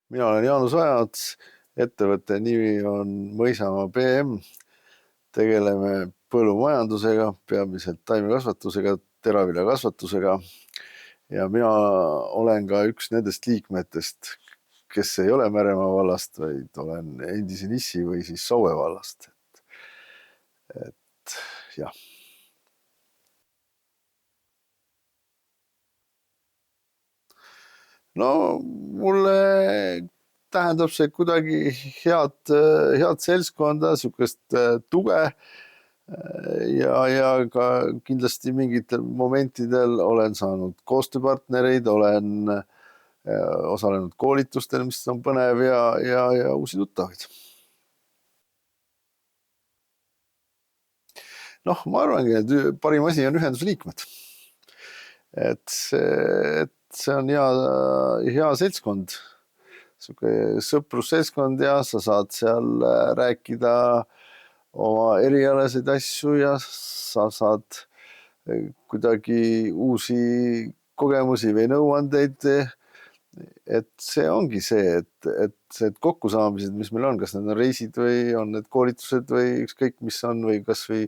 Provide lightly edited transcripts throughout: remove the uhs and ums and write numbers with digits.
Mina olen Jaanus Ajats, ettevõtte nimi on Mõisamaa PM. Tegeleme põllumajandusega, peamiselt taimekasvatusega, teraviljakasvatusega. Ja mina olen ka üks nendest liikmetest, kes ei ole Märemaa vallast, vaid olen endise Nissi või siis Saue vallast. Et jah. No mulle tähendab see kuidagi head seltskonda, sihukest tuge ja ka kindlasti mingitel momentidel olen saanud koostööpartnereid, olen osalenud koolitustel, mis on põnev ja uusi tuttavaid. Noh, ma arvangi, et parim asi on ühendusliikmed. Et see on hea seltskond, sihuke sõprusseltskond ja sa saad seal rääkida oma erialaseid asju ja sa saad kuidagi uusi kogemusi või nõuandeid. Et see ongi see, et kokkusaamised, mis meil on, kas need on reisid või on need koolitused või ükskõik, mis on, või kas või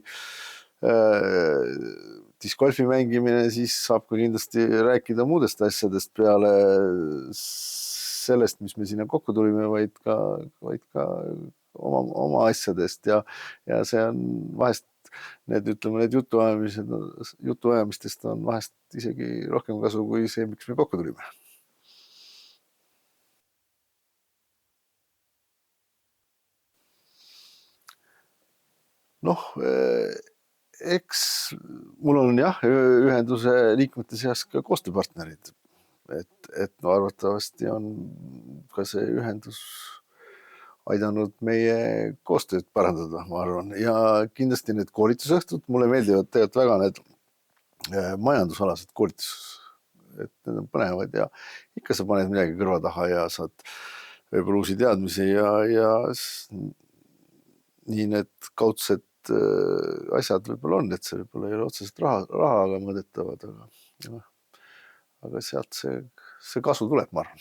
discgolfi mängimine, siis saab ka kindlasti rääkida muudest asjadest peale sellest, mis me sinna kokku tulime, vaid ka oma asjadest ja see on vahest need jutuajamistest on vahest isegi rohkem kasu kui see, miks me kokku tulime. Noh, eks mul on jah, ühenduse liikmete seas ka koostööpartnerid, et no arvatavasti on ka see ühendus aidanud meie koostööd parandada, ma arvan, ja kindlasti need koolitusõhtud, mulle meeldivad tegelikult väga need majandusalased koolitus, et need on põnevad ja ikka sa paned midagi kõrva taha ja saad võib-olla uusi teadmisi ja nii need kaudsed asjad võib-olla on, et see võib-olla ei ole otseselt rahaga mõõdetavad, aga sealt see kasu tuleb, ma arvan.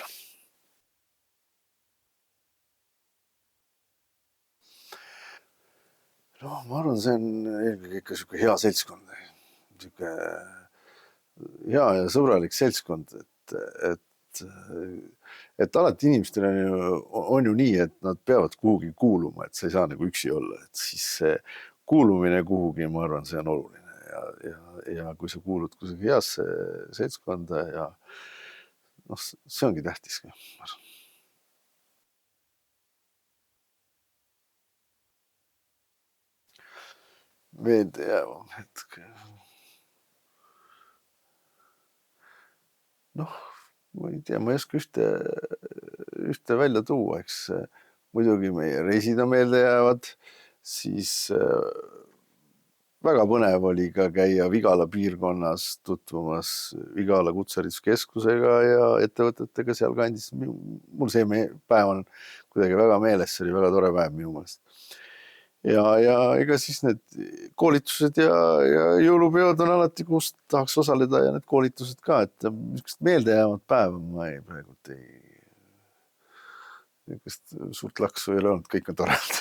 No ma arvan, see on eelkõige ikka sihuke hea seltskond, sihuke hea ja sõbralik seltskond, et alati inimestel on ju nii, et nad peavad kuhugi kuuluma, et sa ei saa nagu üksi olla, et siis see kuulumine kuhugi, ma arvan, see on oluline ja kui sa kuulud kusagil heasse seltskonda ja noh, see ongi tähtis. Veel hetk. Noh, ma ei tea, ma ei oska ühte välja tuua, eks muidugi meie reisid on meelde jäävad, siis väga põnev oli ka käia Vigala piirkonnas tutvumas Vigala Kutsehariduskeskusega ja ettevõtetega seal kandis. Mul see päev on kuidagi väga meeles, see oli väga tore päev minu meelest. Ja ega siis need koolitused ja jõulupeod on alati, kus tahaks osaleda ja need koolitused ka, et niisugust meeldejäävat päeva ma praegult niisugust suurt laksu ei ole olnud, kõik on torad.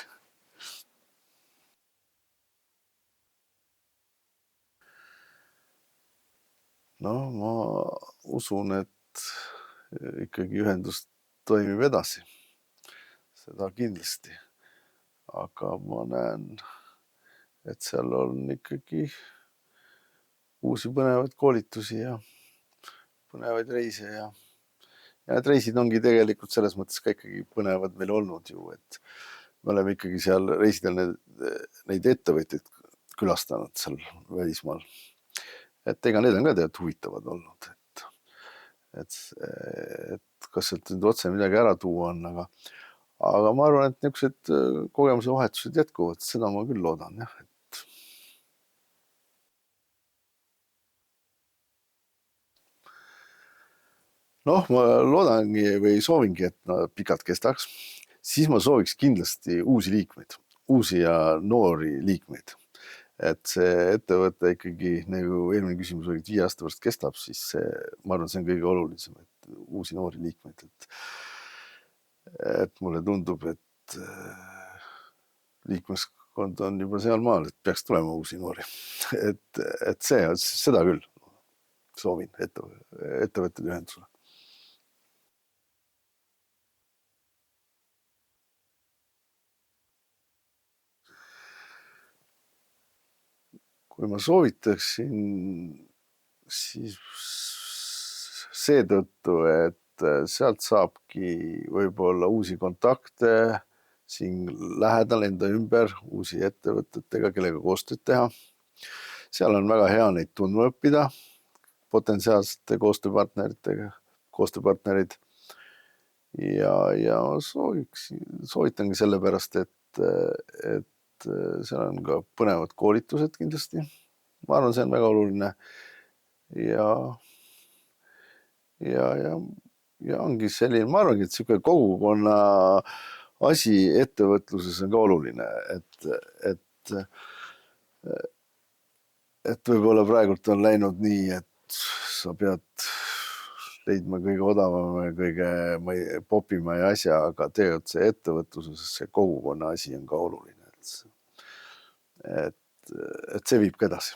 No ma usun, et ikkagi ühendus toimib edasi. Seda kindlasti. Aga ma näen, et seal on ikkagi uusi põnevaid koolitusi ja põnevaid reise ja need reisid ongi tegelikult selles mõttes ka ikkagi põnevad meil olnud ju, et me oleme ikkagi seal reisidel neid ettevõtteid külastanud seal välismaal. Et ega need on ka tegelikult huvitavad olnud, et kas sealt nüüd otse midagi ära tuua on, aga ma arvan, et niisugused kogemuse vahetused jätkuvad, seda ma küll loodan, jah. Noh, ma loodangi või soovingi, et nad pikalt kestaks. Siis ma sooviks kindlasti uusi liikmeid, uusi ja noori liikmeid. Et see ettevõte ikkagi, nagu eelmine küsimus oli, 5 aasta pärast kestab, siis ma arvan, see on kõige olulisem, et uusi noori liikmeid. et mulle tundub, et liikmeskond on juba sealmaal, et peaks tulema uusi noori. et seda küll soovin ettevõtted ühendusele. Kui ma soovitaksin, siis seetõttu, et sealt saabki võib-olla uusi kontakte siin lähedal enda ümber, uusi ettevõtetega, kellega koostööd teha. Seal on väga hea neid tundma õppida, potentsiaalsete koostööpartnerid. Ja soovitangi sellepärast, et seal on ka põnevad koolitused kindlasti. Ma arvan, see on väga oluline. Ja ongi selline, ma arvangi, et siuke kogukonna asi ettevõtluses on ka oluline, et võib-olla praegult on läinud nii, et sa pead leidma kõige odavama ja kõige popima ja asja, aga tegelikult see ettevõtluses see kogukonna asi on ka oluline. Et see viib ka edasi.